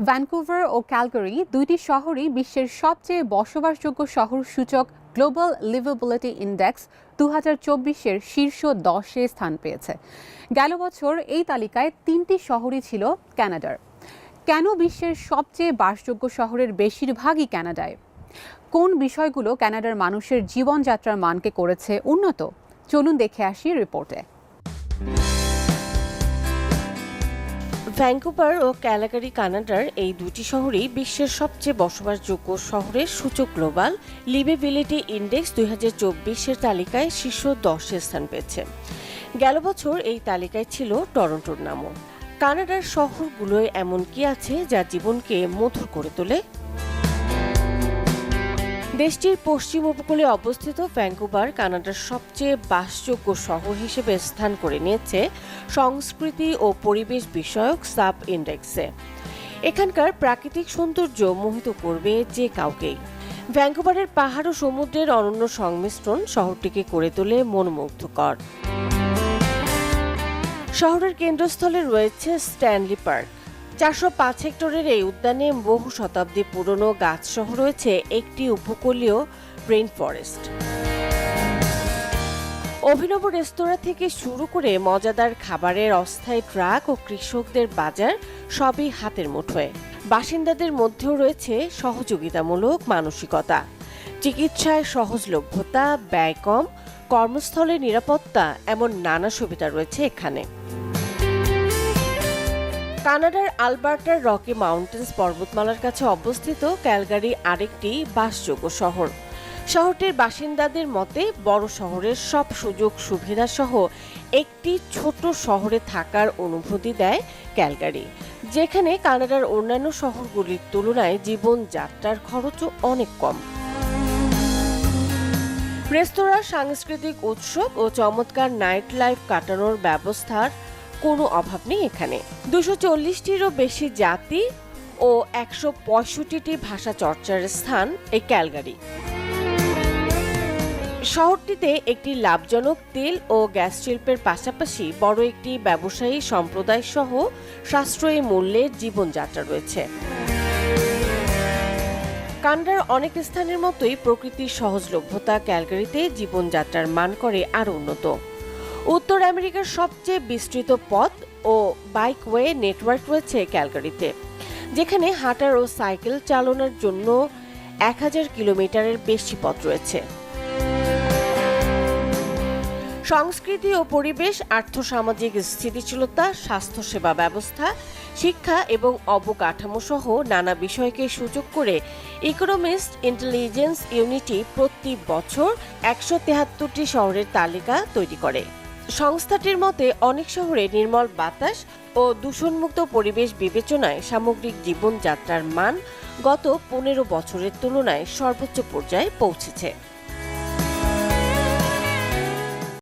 Vancouver ও Calgary দুইটি শহরই বিশ্বের সবচেয়ে বসবাসযোগ্য শহর সূচক গ্লোবাল লিভেবিলিটি ইন্ডেক্স 2024-এর শীর্ষ 10-এ স্থান পেয়েছে। গেল বছর এই তালিকায় 3টি শহরই ছিল কানাডার। কেন বিশ্বের সবচেয়ে বাসযোগ্য শহরের বেশিরভাগই কানাডায়? কোন বিষয়গুলো কানাডার মানুষের জীবনযাত্রার মানকে করেছে উন্নত? চলুন দেখে আসি রিপোর্টে। ভ্যানকুভার ও ক্যালগারি কানাডার এই দুটি শহরই বিশ্বের সবচেয়ে বসবাসযোগ্য শহরের সূচক গ্লোবাল লিভেবিলিটি ইন্ডেক্স 2024-এর তালিকায় শীর্ষ 10-এ স্থান পেয়েছে। গেল বছর এই তালিকায় ছিল টরন্টোর নামও। কানাডার শহরগুলোয় এমন কি আছে যা জীবনকে মধুর করে তোলে? দেশটির পশ্চিম উপকূলে অবস্থিত ভ্যানকুভার কানাডার সবচেয়ে বাসযোগ্য শহর হিসেবে স্থান করে নিয়েছে সংস্কৃতি ও পরিবেশ বিষয়ক সাব ইন্ডেক্সে। এখানকার প্রাকৃতিক সৌন্দর্য মোহিত করবে যে কাউকেই। ভ্যানকুভারের পাহাড় ও সমুদ্রের অনন্য সংমিশ্রণ শহরটিকে করে তোলে মনোমুগ্ধকর। শহরের কেন্দ্রস্থলে রয়েছে স্ট্যানলি পার্ক। 405 হেক্টরের এই উদ্যানে বহু শতাব্দী পুরনো গাছসহ রয়েছে একটি উপকূলীয় রেইন ফরেস্ট। অভিনব রেস্তোরাঁ থেকে শুরু করে মজাদার খাবারের অস্থায়ী ট্রাক ও কৃষকদের বাজার সবই হাতের মুঠোয়। বাসিন্দাদের মধ্যেও রয়েছে সহযোগিতামূলক মানসিকতা। চিকিৎসায় সহজলভ্যতা, ব্যয় কম, কর্মস্থলে নিরাপত্তা, এমন নানা সুবিধা রয়েছে এখানে। কানাডার আলবার্টার রকি মাউন্টেন্স পর্বতমালার কাছে অবস্থিত ক্যালগারি আরেকটি বাসযোগ্য শহর। শহরটির বাসিন্দাদের মতে বড় শহরের সব সুযোগ সুবিধা সহ একটি ছোট শহরে থাকার অনুভূতি দেয় ক্যালগারি, যেখানে কানাডার অন্যান্য শহরগুলির তুলনায় জীবনযাত্রার খরচও অনেক কম। রেস্তোরাঁ, সাংস্কৃতিক উৎসব ও চমৎকার নাইট লাইফ কাটানোর ব্যবস্থার কোনো অভাব নেই এখানে। 240টিরও বেশি জাতি ও 165টি ভাষা চর্চার স্থান এই ক্যালগারি। শহরটিতে একটি লাভজনক তেল ও গ্যাস শিল্পের পাশাপাশি বড় একটি ব্যবসায়ী সম্প্রদায় সহ সাশ্রয়ী মূল্যের জীবনযাত্রা রয়েছে। কানাডার অনেক স্থানের মতোই প্রকৃতির সহজলভ্যতা ক্যালগারিতে জীবনযাত্রার মান করে আরও উন্নত। উত্তর আমেরিকার সবচেয়ে বিস্তৃত পথ ও বাইকওয়ে নেটওয়ার্ক রয়েছে ক্যালগারিতে, যেখানে হাঁটার ও সাইকেল চালানোর জন্য 1000 কিলোমিটারের বেশি পথ রয়েছে। সংস্কৃতি ও পরিবেশ, আর্থসামাজিক স্থিতিশীলতা, স্বাস্থ্যসেবা ব্যবস্থা, শিক্ষা এবং অবকাঠামো সহ নানা বিষয়কে সূচক করে ইকোনমিস্ট ইন্টেলিজেন্স ইউনিটি প্রতি বছর 173টি শহরের তালিকা তৈরি করে। সংস্থাটির মতে অনেক শহরে নির্মল বাতাস ও দূষণমুক্ত পরিবেশ বিবেচনায় সামগ্রিক জীবনযাত্রার মান গত 15 বছরের তুলনায় সর্বোচ্চ পর্যায়ে পৌঁছেছে।